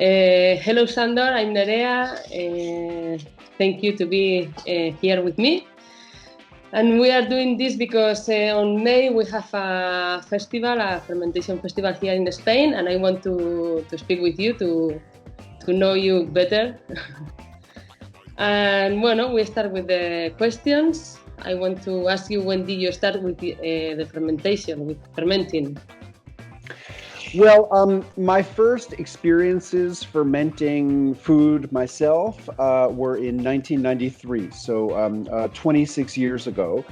Hello, Sandor. I'm Nerea. Thank you to be here with me. And we are doing this because on May we have a festival, a fermentation festival here in Spain, and I want to speak with you to know you better. And bueno, we start with the questions. I want to ask you, when did you start with the fermentation, with fermenting? Well, my first experiences fermenting food myself were in 1993, so 26 years ago,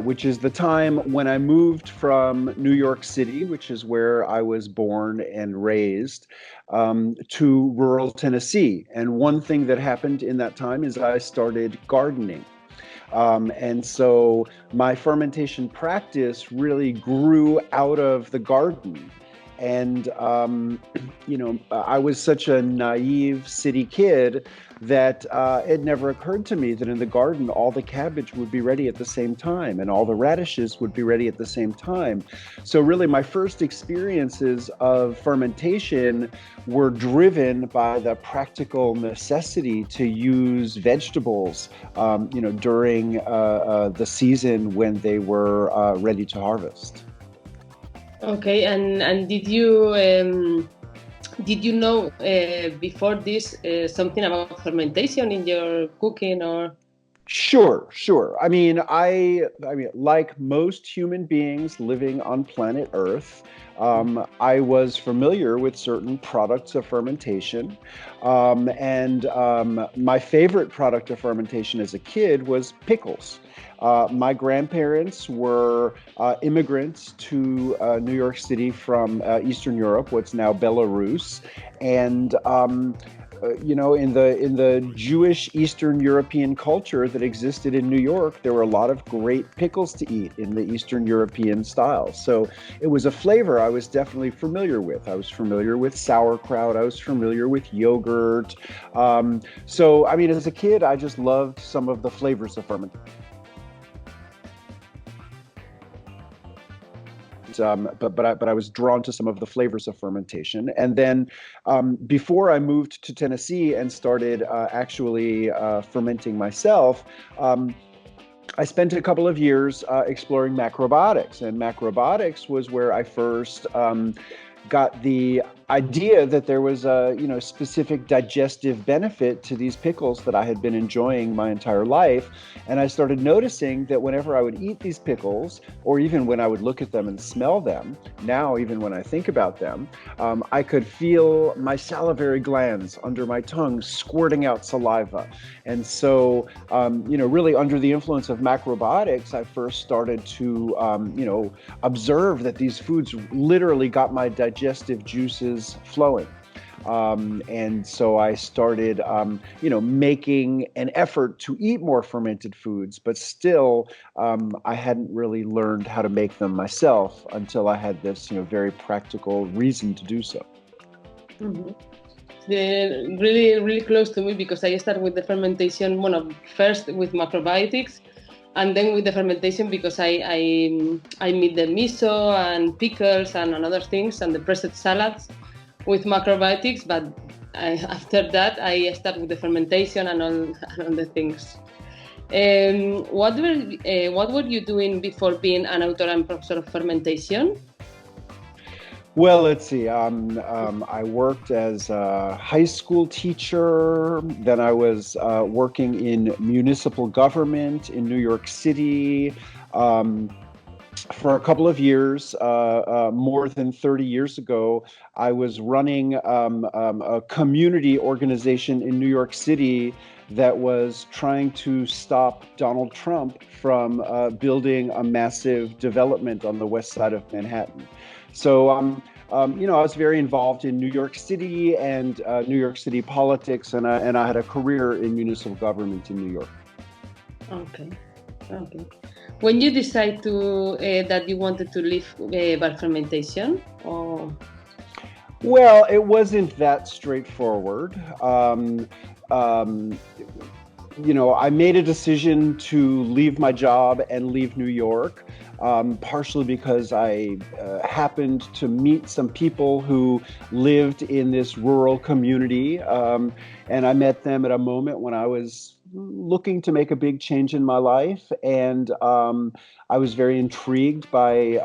which is the time when I moved from New York City, which is where I was born and raised, to rural Tennessee. And one thing that happened in that time is I started gardening. And so my fermentation practice really grew out of the garden. And, I was such a naive city kid that it never occurred to me that in the garden, all the cabbage would be ready at the same time and all the radishes would be ready at the same time. So really, my first experiences of fermentation were driven by the practical necessity to use vegetables, during the season when they were ready to harvest. Okay, and did you know before this something about fermentation in your cooking or? Sure. I mean, like most human beings living on planet Earth, I was familiar with certain products of fermentation, and my favorite product of fermentation as a kid was pickles. My grandparents were immigrants to New York City from Eastern Europe, what's now Belarus, and in the Jewish Eastern European culture that existed in New York, there were a lot of great pickles to eat in the Eastern European style. So it was a flavor I was definitely familiar with. I was familiar with sauerkraut. I was familiar with yogurt. As a kid, I just loved some of the flavors of fermentation. But I was drawn to some of the flavors of fermentation. And then before I moved to Tennessee and started actually fermenting myself, I spent a couple of years exploring macrobiotics. And macrobiotics was where I first got the idea that there was a specific digestive benefit to these pickles that I had been enjoying my entire life. And I started noticing that whenever I would eat these pickles, or even when I would look at them and smell them, now even when I think about them, I could feel my salivary glands under my tongue squirting out saliva. And so, really under the influence of macrobiotics, I first started to, observe that these foods literally got my digestive juices flowing. And so I started, making an effort to eat more fermented foods, but still, I hadn't really learned how to make them myself until I had this, very practical reason to do so. Mm-hmm. Really, really close to me, because I started with the fermentation, first with macrobiotics, and then with the fermentation because I made the miso and pickles and other things and the pressed salads with macrobiotics, but after that I started with the fermentation and all the things. What were you doing before being an author and professor of fermentation? Well, let's see. I worked as a high school teacher. Then I was working in municipal government in New York City for a couple of years. More than 30 years ago, I was running a community organization in New York City that was trying to stop Donald Trump from building a massive development on the west side of Manhattan. So, I was very involved in New York City and New York City politics, and I had a career in municipal government in New York. Okay. When you decide that you wanted to leave bulk fermentation, or? Well, it wasn't that straightforward. I made a decision to leave my job and leave New York partially because I happened to meet some people who lived in this rural community, and I met them at a moment when I was looking to make a big change in my life, and I was very intrigued by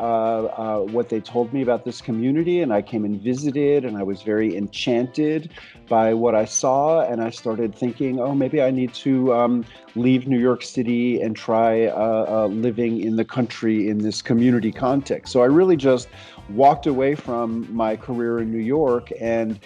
what they told me about this community, and I came and visited, and I was very enchanted by what I saw, and I started thinking, oh, maybe I need to leave New York City and try living in the country in this community context. So I really just walked away from my career in New York and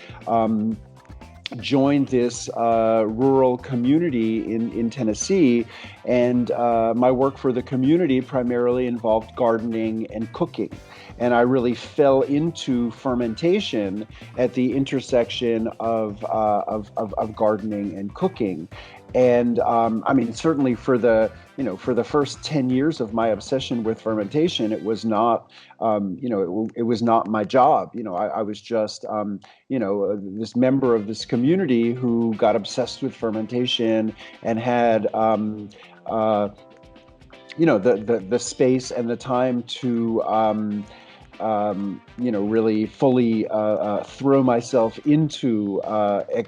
joined this rural community in Tennessee, and my work for the community primarily involved gardening and cooking. And I really fell into fermentation at the intersection of gardening and cooking. And I mean, certainly for the first 10 years of my obsession with fermentation, it was not, it was not my job. I was just, this member of this community who got obsessed with fermentation and had, the space and the time to, really fully throw myself into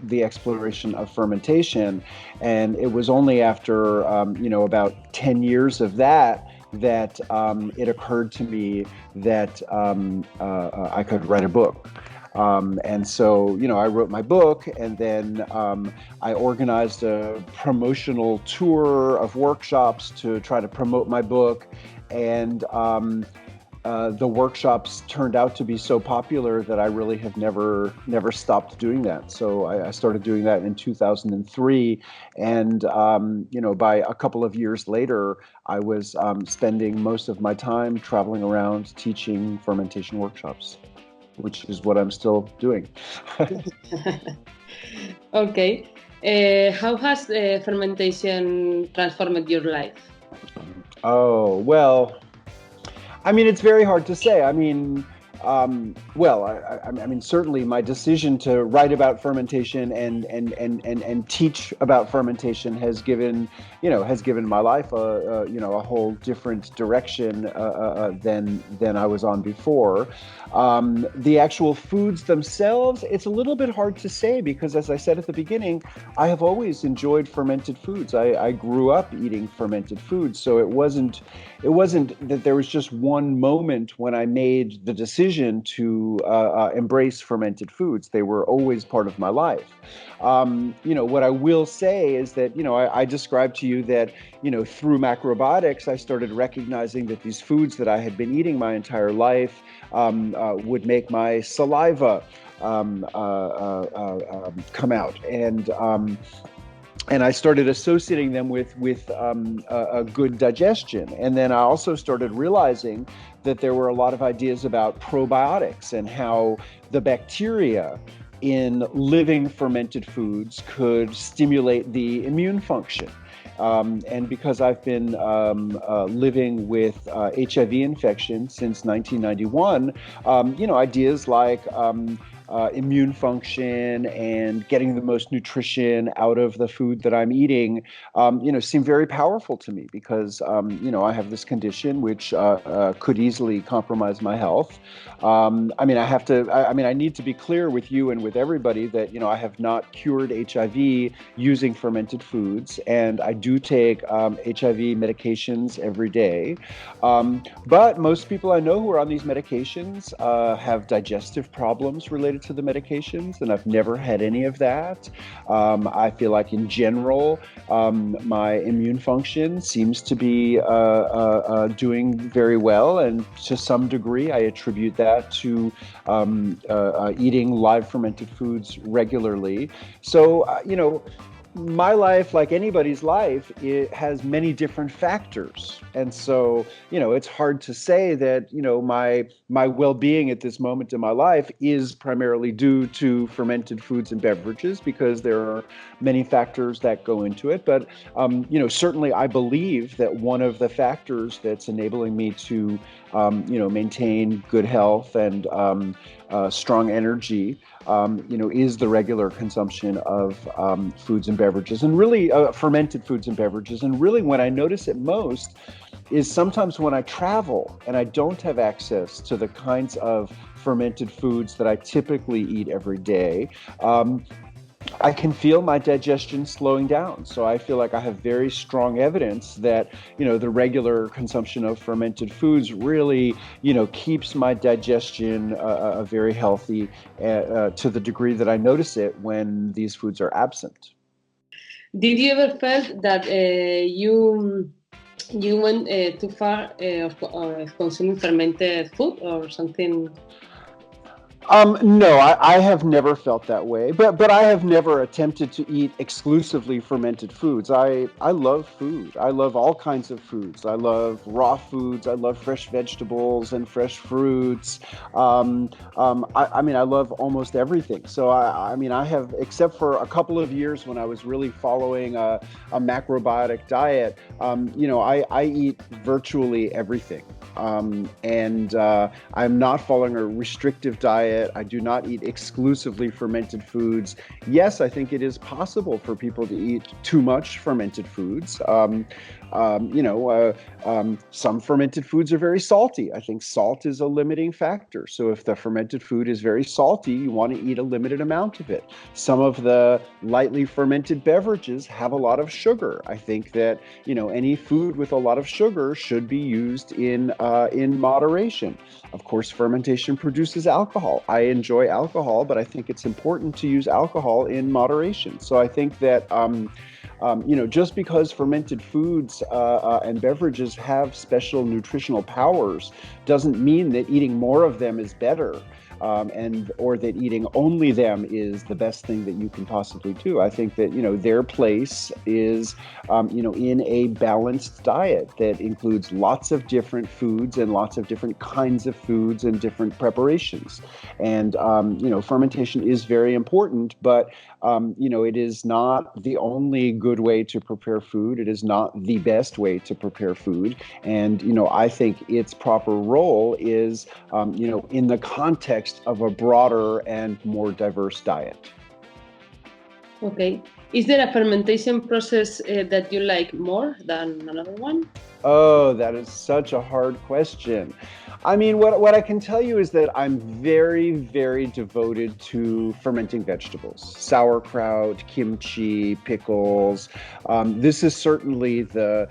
the exploration of fermentation. And it was only after, about 10 years of that it occurred to me that I could write a book. And so, I wrote my book, and then I organized a promotional tour of workshops to try to promote my book. And the workshops turned out to be so popular that I really have never stopped doing that. So I started doing that in 2003, and by a couple of years later, I was spending most of my time traveling around teaching fermentation workshops, which is what I'm still doing. Okay. How has fermentation transformed your life? Oh, well, I mean, it's very hard to say. I mean, I mean, certainly my decision to write about fermentation and teach about fermentation has given my life a whole different direction than I was on before. The actual foods themselves, it's a little bit hard to say because, as I said at the beginning, I have always enjoyed fermented foods. I grew up eating fermented foods, so it wasn't that there was just one moment when I made the decision to embrace fermented foods. They were always part of my life. What I will say is that, I described to you that, through macrobiotics, I started recognizing that these foods that I had been eating my entire life would make my saliva come out. And I started associating them with a good digestion. And then I also started realizing that there were a lot of ideas about probiotics and how the bacteria in living fermented foods could stimulate the immune function. And because I've been living with HIV infection since 1991, ideas like immune function and getting the most nutrition out of the food that I'm eating, seem very powerful to me because, I have this condition which could easily compromise my health. I need to be clear with you and with everybody that, I have not cured HIV using fermented foods, and I do take HIV medications every day. But most people I know who are on these medications have digestive problems related to the medications, and I've never had any of that. I feel like in general, my immune function seems to be doing very well, and to some degree, I attribute that to eating live fermented foods regularly. So, my life, like anybody's life, it has many different factors. And so, it's hard to say that, my well-being at this moment in my life is primarily due to fermented foods and beverages, because there are many factors that go into it. But, certainly I believe that one of the factors that's enabling me to, maintain good health and strong energy, is the regular consumption of foods and beverages, and really fermented foods and beverages. And really, when I notice it most is sometimes when I travel and I don't have access to the kinds of fermented foods that I typically eat every day, I can feel my digestion slowing down. So I feel like I have very strong evidence that, the regular consumption of fermented foods really, keeps my digestion very healthy to the degree that I notice it when these foods are absent. Did you ever felt that you went too far of consuming fermented food or something? No, I have never felt that way, but I have never attempted to eat exclusively fermented foods. I love food. I love all kinds of foods. I love raw foods. I love fresh vegetables and fresh fruits. I love almost everything. So I have, except for a couple of years when I was really following a macrobiotic diet, I eat virtually everything. And I'm not following a restrictive diet. I do not eat exclusively fermented foods. Yes, I think it is possible for people to eat too much fermented foods. Some fermented foods are very salty. I think salt is a limiting factor. So if the fermented food is very salty, you want to eat a limited amount of it. Some of the lightly fermented beverages have a lot of sugar. I think that, any food with a lot of sugar should be used in moderation. Of course, fermentation produces alcohol. I enjoy alcohol, but I think it's important to use alcohol in moderation. So I think that, just because fermented foods and beverages have special nutritional powers doesn't mean that eating more of them is better. Or that eating only them is the best thing that you can possibly do. I think that, their place is, in a balanced diet that includes lots of different foods and lots of different kinds of foods and different preparations. And, fermentation is very important, but, it is not the only good way to prepare food. It is not the best way to prepare food. And, I think its proper role is, in the context of a broader and more diverse diet. Okay. Is there a fermentation process that you like more than another one? Oh, that is such a hard question. I mean, what I can tell you is that I'm very, very devoted to fermenting vegetables, sauerkraut, kimchi, pickles. This is certainly the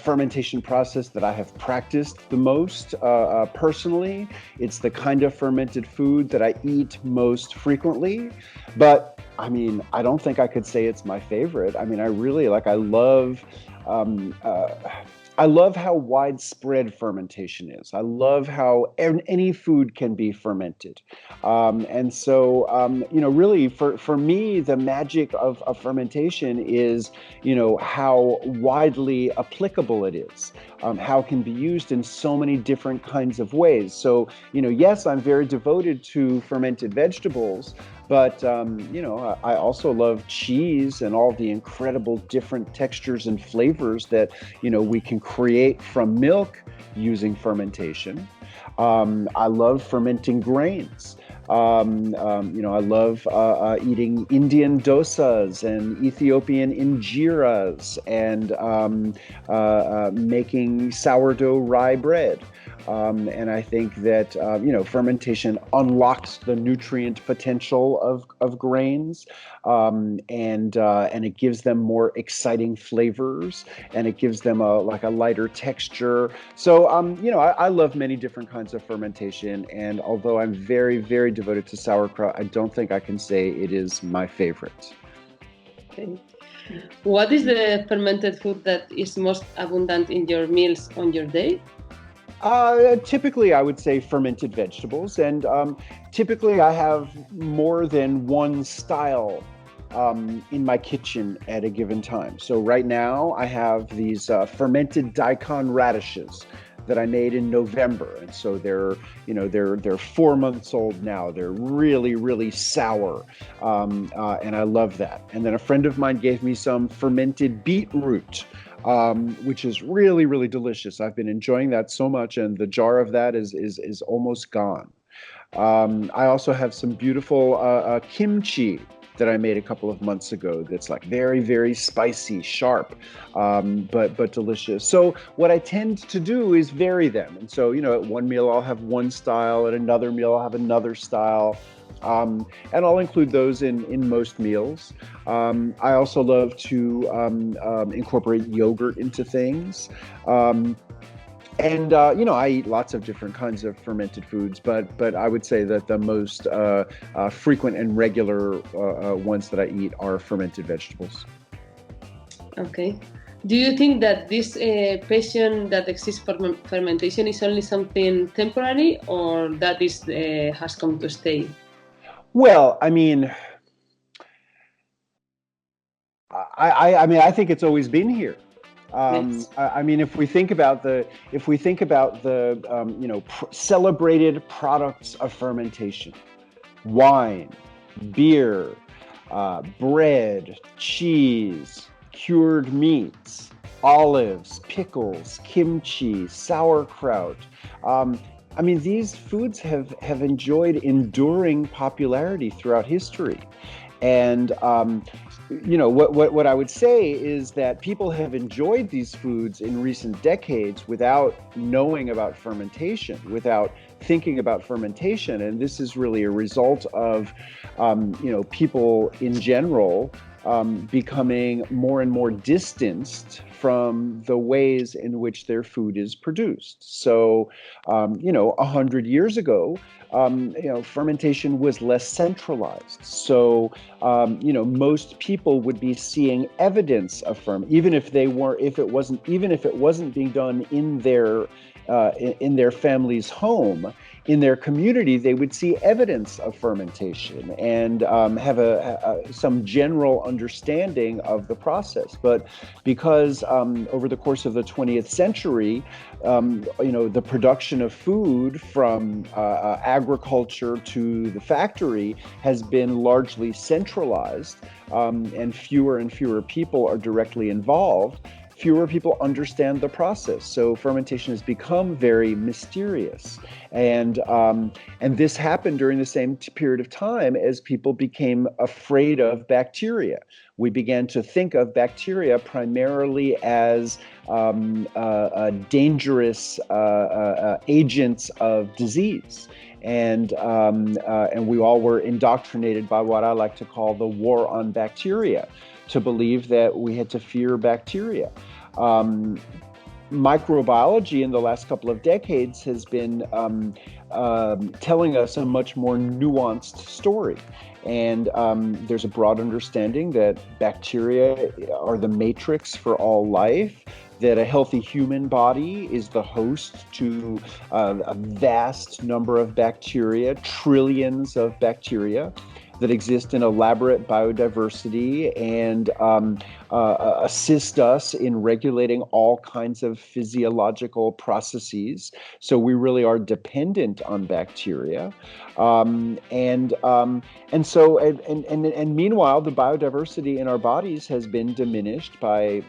fermentation process that I have practiced the most personally. It's the kind of fermented food that I eat most frequently. But I mean, I don't think I could say it's my favorite. I mean, I really I love how widespread fermentation is. I love how any food can be fermented. And so, really for me, the magic of fermentation is, how widely applicable it is, how it can be used in so many different kinds of ways. So, yes, I'm very devoted to fermented vegetables, but, I also love cheese and all the incredible different textures and flavors that, we can create from milk using fermentation. I love fermenting grains. I love eating Indian dosas and Ethiopian injiras and making sourdough rye bread. And I think that, fermentation unlocks the nutrient potential of grains, and it gives them more exciting flavors, and it gives them a lighter texture. So, I love many different kinds of fermentation, and although I'm very, very devoted to sauerkraut, I don't think I can say it is my favorite. Okay. What is the fermented food that is most abundant in your meals on your day? Typically, I would say fermented vegetables, and typically I have more than one style in my kitchen at a given time. So right now I have these fermented daikon radishes that I made in November, and so they're 4 months old now. They're really, really sour, and I love that. And then a friend of mine gave me some fermented beetroot, which is really, really delicious. I've been enjoying that so much, and the jar of that is almost gone. I also have some beautiful kimchi that I made a couple of months ago that's like very, very spicy, sharp, but delicious. So what I tend to do is vary them. And so, at one meal I'll have one style, at another meal I'll have another style. And I'll include those in most meals. I also love to incorporate yogurt into things. I eat lots of different kinds of fermented foods, but I would say that the most frequent and regular ones that I eat are fermented vegetables. Okay. Do you think that this passion that exists for fermentation is only something temporary, or that is has come to stay? Well, I think it's always been here. Yes. If we think about the celebrated products of fermentation, wine, beer, bread, cheese, cured meats, olives, pickles, kimchi, sauerkraut. These foods have enjoyed enduring popularity throughout history. And, what I would say is that people have enjoyed these foods in recent decades without knowing about fermentation, without thinking about fermentation. And this is really a result of, people in general becoming more and more distanced from the ways in which their food is produced. So, 100 years ago, fermentation was less centralized. So, most people would be seeing evidence of even if it wasn't being done in their family's home. In their community, they would see evidence of fermentation and have some general understanding of the process. But because over the course of the 20th century, the production of food from agriculture to the factory has been largely centralized, and fewer people are directly involved, fewer people understand the process. So fermentation has become very mysterious. And this happened during the same period of time as people became afraid of bacteria. We began to think of bacteria primarily as dangerous agents of disease. And we all were indoctrinated by what I like to call the war on bacteria, to believe that we had to fear bacteria. Microbiology in the last couple of decades has been telling us a much more nuanced story. And there's a broad understanding that bacteria are the matrix for all life, that a healthy human body is the host to a vast number of bacteria, trillions of bacteria that exist in elaborate biodiversity and assist us in regulating all kinds of physiological processes. So we really are dependent on bacteria. And meanwhile, the biodiversity in our bodies has been diminished by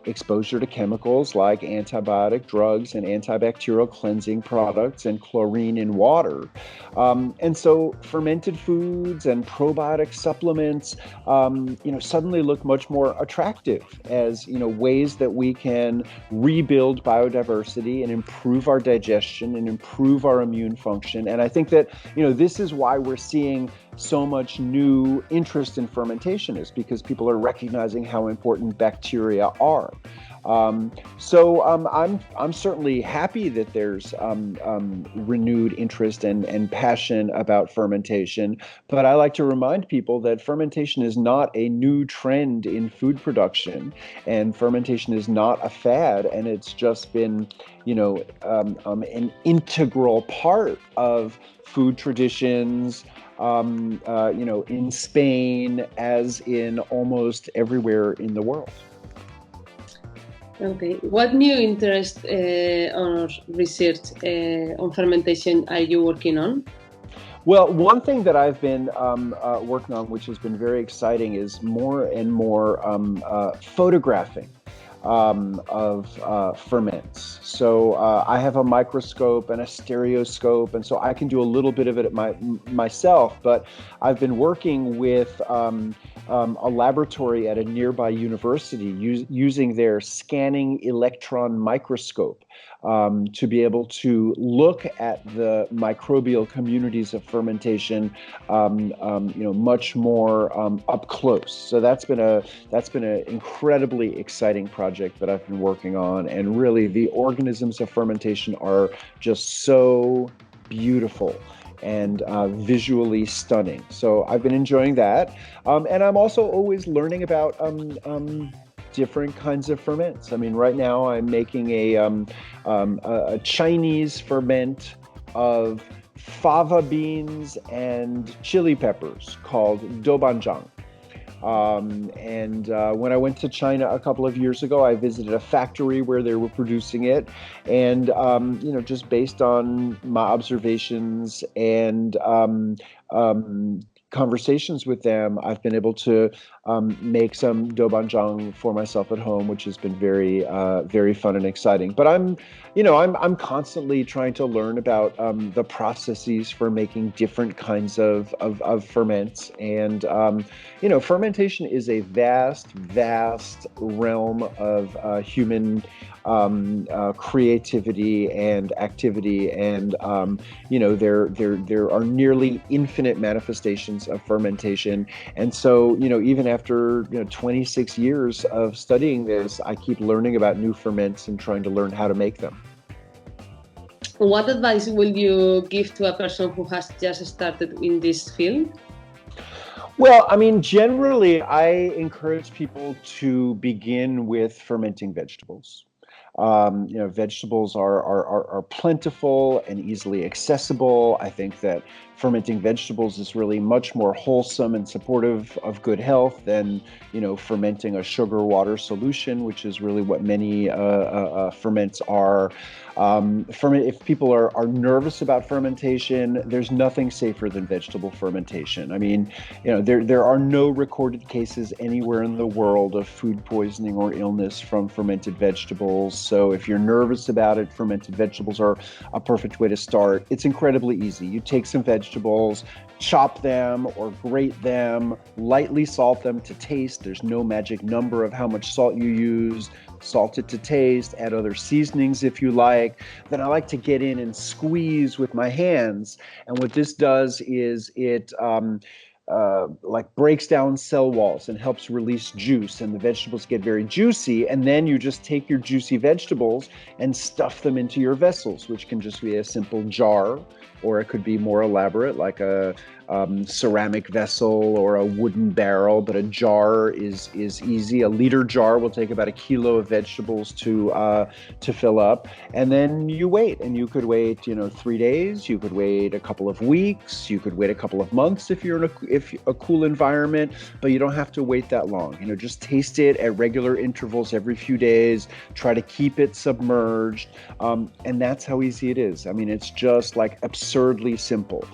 exposure to chemicals like antibiotic drugs and antibacterial cleansing products and chlorine in water. And so fermented foods and probiotic supplements, suddenly look much more attractive as, ways that we can rebuild biodiversity and improve our digestion and improve our immune function. And I think that, this is why we're seeing so much new interest in fermentation, is because people are recognizing how important bacteria are. I'm certainly happy that there's renewed interest and passion about fermentation, but I like to remind people that fermentation is not a new trend in food production, and fermentation is not a fad, and it's just been, an integral part of food traditions, in Spain, as in almost everywhere in the world. Okay. What new interest or research on fermentation are you working on? Well, one thing that I've been working on, which has been very exciting, is more and more photographing ferments. So I have a microscope and a stereoscope, and so I can do a little bit of it myself. But I've been working with a laboratory at a nearby university using their scanning electron microscope to be able to look at the microbial communities of fermentation, much more up close. So that's been an incredibly exciting project that I've been working on, and really the organisms of fermentation are just so beautiful and visually stunning. So I've been enjoying that, and I'm also always learning about different kinds of ferments. I mean, right now I'm making a Chinese ferment of fava beans and chili peppers called doubanjiang. When I went to China a couple of years ago, I visited a factory where they were producing it, and just based on my observations and conversations with them, I've been able to make some doubanjiang for myself at home, which has been very, very fun and exciting. But I'm constantly trying to learn about the processes for making different kinds of ferments, and fermentation is a vast realm of human creativity and activity, and there are nearly infinite manifestations of fermentation. And so even after 26 years of studying this, I keep learning about new ferments and trying to learn how to make them. What advice will you give to a person who has just started in this field? Well, I mean, generally, I encourage people to begin with fermenting vegetables. Vegetables are plentiful and easily accessible. I think that fermenting vegetables is really much more wholesome and supportive of good health than, fermenting a sugar water solution, which is really what many ferments are. If people are nervous about fermentation, there's nothing safer than vegetable fermentation. I mean, there are no recorded cases anywhere in the world of food poisoning or illness from fermented vegetables. So if you're nervous about it, fermented vegetables are a perfect way to start. It's incredibly easy. You take some vegetables, chop them or grate them, lightly salt them to taste. There's no magic number of how much salt you use. Salt it to taste, add other seasonings if you like. Then I like to get in and squeeze with my hands. And what this does is it breaks down cell walls and helps release juice, and the vegetables get very juicy. And then you just take your juicy vegetables and stuff them into your vessels, which can just be a simple jar, or it could be more elaborate, like a ceramic vessel or a wooden barrel. But a jar is easy. A liter jar will take about 1 kilo of vegetables to fill up, and then you wait. And you could wait, 3 days. You could wait a couple of weeks. You could wait a couple of months if you're in a cool environment. But you don't have to wait that long. Just taste it at regular intervals every few days. Try to keep it submerged, and that's how easy it is. I mean, it's just like absurdly simple.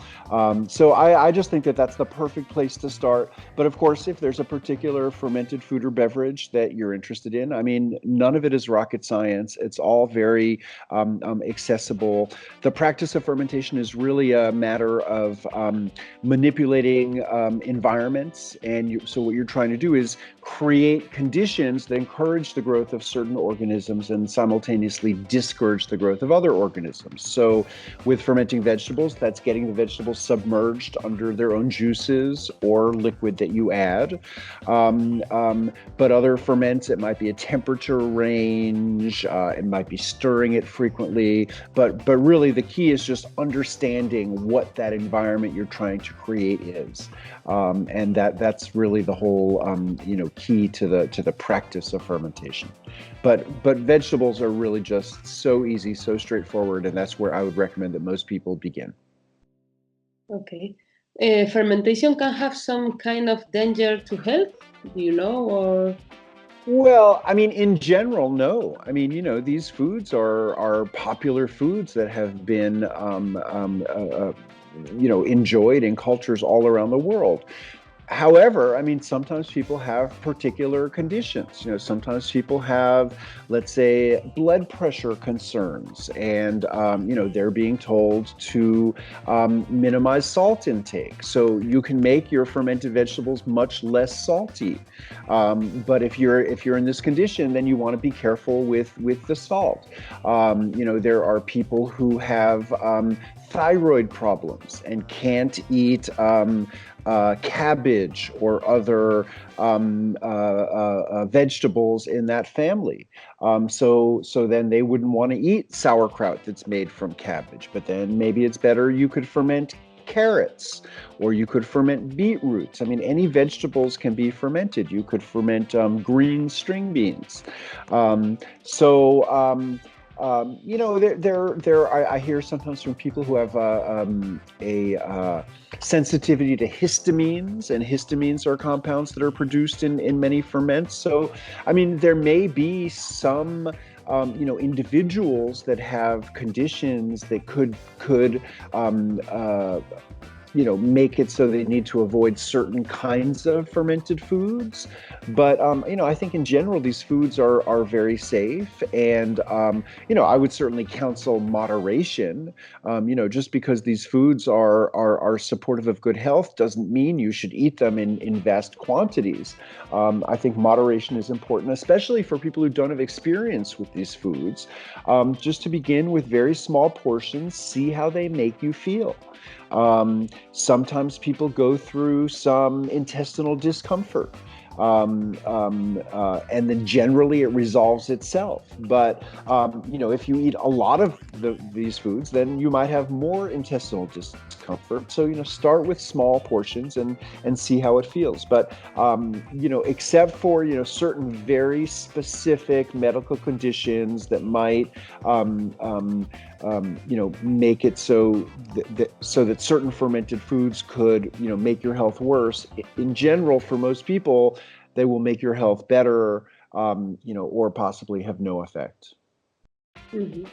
So I just think that that's the perfect place to start. But of course, if there's a particular fermented food or beverage that you're interested in, I mean, none of it is rocket science. It's all very accessible. The practice of fermentation is really a matter of manipulating environments. And so what you're trying to do is create conditions that encourage the growth of certain organisms and simultaneously discourage the growth of other organisms. So with fermenting vegetables, that's getting the vegetables submerged under their own juices or liquid that you add. But other ferments, it might be a temperature range, it might be stirring it frequently, but really the key is just understanding what that environment you're trying to create is. And that's really the whole key to the practice of fermentation. But vegetables are really just so easy, so straightforward, and that's where I would recommend that most people begin. Okay. Fermentation can have some kind of danger to health, do you know, or? Well, I mean, in general, no. I mean, these foods are popular foods that have been, enjoyed in cultures all around the world. However, I mean, sometimes people have particular conditions. Sometimes people have, let's say, blood pressure concerns, and they're being told to minimize salt intake. So you can make your fermented vegetables much less salty. But if you're in this condition, then you want to be careful with the salt. There are people who have thyroid problems and can't eat cabbage or other vegetables in that family. So then they wouldn't want to eat sauerkraut that's made from cabbage. But then maybe it's better you could ferment carrots, or you could ferment beetroots. I mean, any vegetables can be fermented. You could ferment green string beans. I hear sometimes from people who have a sensitivity to histamines, and histamines are compounds that are produced in many ferments. So, I mean, there may be some individuals that have conditions that could make it so they need to avoid certain kinds of fermented foods. But, I think in general, these foods are very safe. And, I would certainly counsel moderation. Just because these foods are supportive of good health doesn't mean you should eat them in vast quantities. I think moderation is important, especially for people who don't have experience with these foods. Just to begin with very small portions, see how they make you feel. Sometimes people go through some intestinal discomfort, and then generally it resolves itself. But if you eat a lot of these foods, then you might have more intestinal discomfort. So start with small portions and see how it feels. But except for certain very specific medical conditions that might make it so that certain fermented foods could make your health worse. In general, for most people, they will make your health better, or possibly have no effect. Mm-hmm.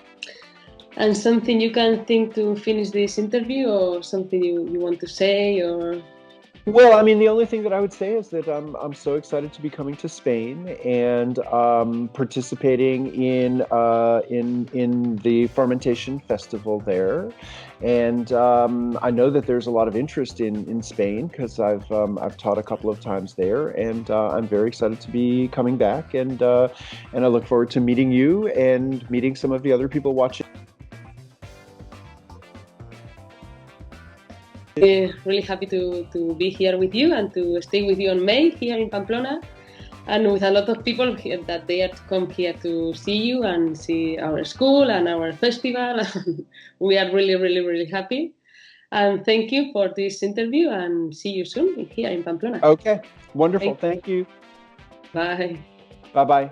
And something you can think to finish this interview, or something you want to say, or? Well, I mean, the only thing that I would say is that I'm so excited to be coming to Spain and participating in the Fermentation Festival there. And I know that there's a lot of interest in Spain because I've taught a couple of times there, and I'm very excited to be coming back. And I look forward to meeting you and meeting some of the other people watching. Really happy to be here with you and to stay with you on May here in Pamplona, and with a lot of people here that they are to come here to see you and see our school and our festival. We are really, really, really happy. And thank you for this interview, and see you soon here in Pamplona. Okay, wonderful. Thank you. Bye. Bye-bye.